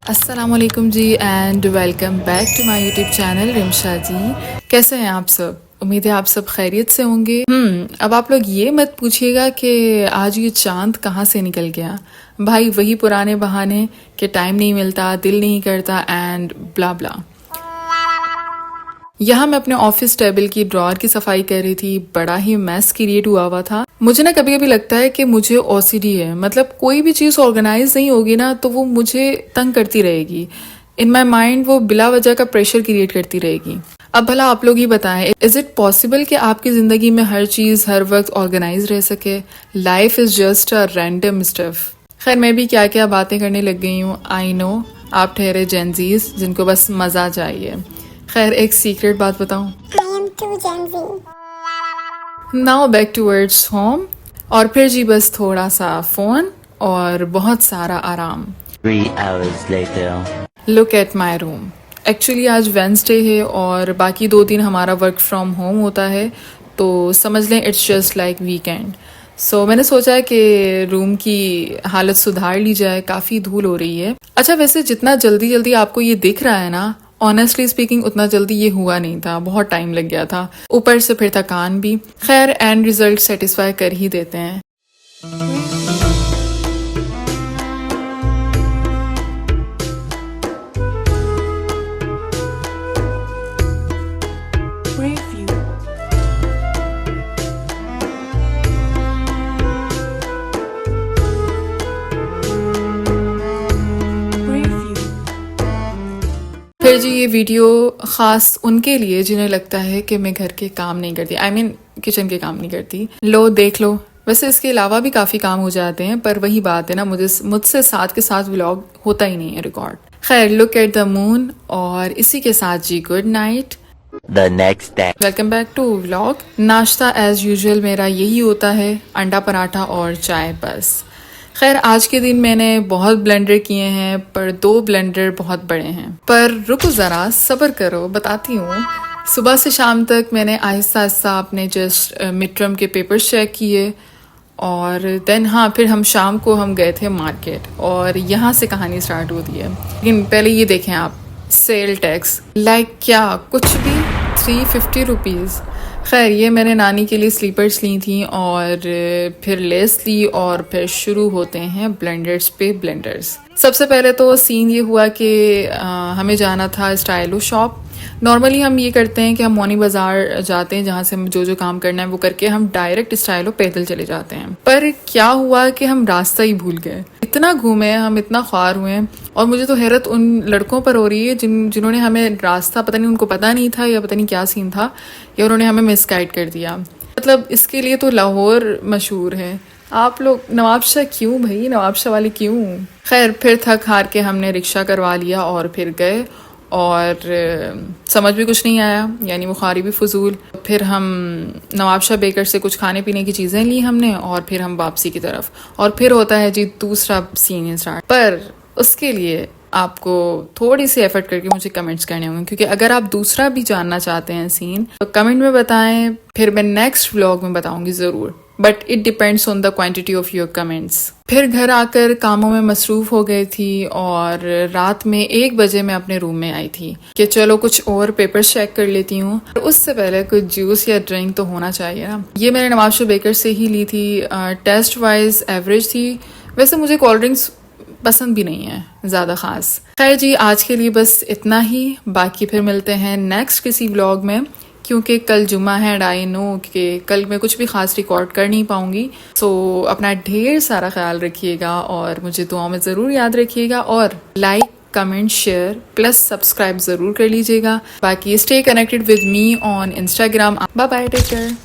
अस्सलामुअलैकुम जी and welcome back to my YouTube channel Rimsha ji. कैसे हैं आप सब? उम्मीद है आप सब खैरियत से होंगे। अब आप लोग ये मत पूछिएगा कि आज ये चांद कहाँ से निकल गया। भाई वही पुराने बहाने कि टाइम नहीं मिलता, दिल नहीं करता एंड ब्ला ब्ला। यहाँ मैं अपने ऑफिस टेबल की ड्रॉअर की सफाई कर रही थी। बड़ा ही मैस क्रिएट हुआ था। मुझे ना कभी कभी लगता है कि मुझे ओसीडी है, मतलब कोई भी चीज़ ऑर्गेनाइज नहीं होगी ना तो वो मुझे तंग करती रहेगी। इन माई माइंड वो बिला वजह का प्रेशर क्रिएट करती रहेगी। अब भला आप लोग ही बताएं, इज इट पॉसिबल कि आपकी ज़िंदगी में हर चीज़ हर वक्त ऑर्गेनाइज रह सके? Life is just a random stuff. खैर मैं भी क्या क्या बातें करने लग गई हूँ। आई नो आप ठहरे जेंजीज जिनको बस मज़ा चाहिए। खैर एक सीक्रेट बात बताऊं, नाउ बैक टूवर्ड्स होम और फिर जी बस थोड़ा सा फोन और बहुत सारा आराम। 3 hours later. Look at my room. Actually आज वेंसडे है और बाकी 2 दिन हमारा वर्क फ्रॉम होम होता है, तो समझ लें इट्स जस्ट लाइक वीकेंड। सो मैंने सोचा है कि रूम की हालत सुधार ली जाए, काफ़ी धूल हो रही है। अच्छा वैसे जितना जल्दी जल्दी आपको ये दिख रहा है ना, ऑनेस्टली स्पीकिंग उतना जल्दी ये हुआ नहीं था, बहुत टाइम लग गया था, ऊपर से फिर थकान भी। खैर एंड रिजल्ट सेटिस्फाई कर ही देते हैं। फिर जी ये वीडियो ख़ास उनके लिए जिन्हें लगता है कि मैं घर के काम नहीं करती, आई मीन किचन के काम नहीं करती। लो देख लो। वैसे इसके अलावा भी काफ़ी काम हो जाते हैं, पर वही बात है ना, मुझसे साथ के साथ व्लॉग होता ही नहीं है रिकॉर्ड। खैर लुक एट द मून और इसी के साथ जी good night. The next day. Welcome back to vlog. नाश्ता एज यूजुअल मेरा यही होता है, अंडा पराठा और चाय बस। खैर आज के दिन मैंने बहुत ब्लेंडर किए हैं, पर 2 ब्लेंडर बहुत बड़े हैं। पर रुको ज़रा, सब्र करो, बताती हूँ। सुबह से शाम तक मैंने आहिस्ता आहिस्ता अपने जस्ट मिड टर्म के पेपर्स चेक किए और देन फिर हम शाम को हम गए थे मार्केट और यहाँ से कहानी स्टार्ट होती है। लेकिन पहले ये देखें आप, सेल टैक्स लाइक क्या कुछ भी 350 रुपीज़। खैर ये मैंने नानी के लिए स्लीपर्स ली थी और फिर लेस ली और फिर शुरू होते हैं ब्लेंडर्स पे ब्लेंडर्स। सबसे पहले तो सीन ये हुआ कि हमें जाना था स्टाइलो शॉप। नॉर्मली हम ये करते हैं कि हम मोनी बाज़ार जाते हैं, जहाँ से हम जो जो काम करना है वो करके हम डायरेक्ट स्टाइलो पैदल चले जाते हैं। पर क्या हुआ कि हम रास्ता ही भूल गए। इतना घूमे हम, इतना ख्वार हुए हैं और मुझे तो हैरत उन लड़कों पर हो रही है जिन्होंने हमें रास्ता, पता नहीं उनको पता नहीं था या पता नहीं क्या सीन था, या उन्होंने हमें मिसगाइड कर दिया। मतलब इसके लिए तो लाहौर मशहूर है। आप लोग नवाबशाह क्यों भाई, नवाबशाह वाले क्यों? खैर फिर थक हार के हमने रिक्शा करवा लिया और फिर गए और समझ भी कुछ नहीं आया, यानी बुखारी भी फजूल। फिर हम नवाबशाह बेकर से कुछ खाने पीने की चीज़ें ली हमने और फिर हम वापसी की तरफ, और फिर होता है जी दूसरा सीन स्टार्ट। पर उसके लिए आपको थोड़ी सी एफर्ट करके मुझे कमेंट्स करने होंगे, क्योंकि अगर आप दूसरा भी जानना चाहते हैं सीन तो कमेंट में बताएं, फिर मैं नेक्स्ट व्लॉग में बताऊंगी ज़रूर, but it depends on the quantity of your comments. फिर घर आकर कामों में मसरूफ़ हो गई थी और रात में 1 बजे मैं अपने रूम में आई थी कि चलो कुछ और पेपर्स चेक कर लेती हूँ। उससे पहले कुछ जूस या ड्रिंक तो होना चाहिए ना। ये मैंने नवाबशाह बेकर से ही ली थी। टेस्ट वाइज एवरेज थी। वैसे मुझे कोल्ड ड्रिंक्स पसंद भी नहीं है ज़्यादा ख़ास। खैर जी आज के लिए बस इतना ही, बाकी फिर मिलते हैं नेक्स्ट किसी व्लॉग में, क्योंकि कल जुमा है एंड आई नो कि कल मैं कुछ भी ख़ास रिकॉर्ड कर नहीं पाऊँगी। सो अपना ढेर सारा ख्याल रखिएगा और मुझे दुआओं में ज़रूर याद रखिएगा और like comment share plus subscribe ज़रूर कर लीजिएगा। बाकी stay connected with me on Instagram. Bye bye, take care.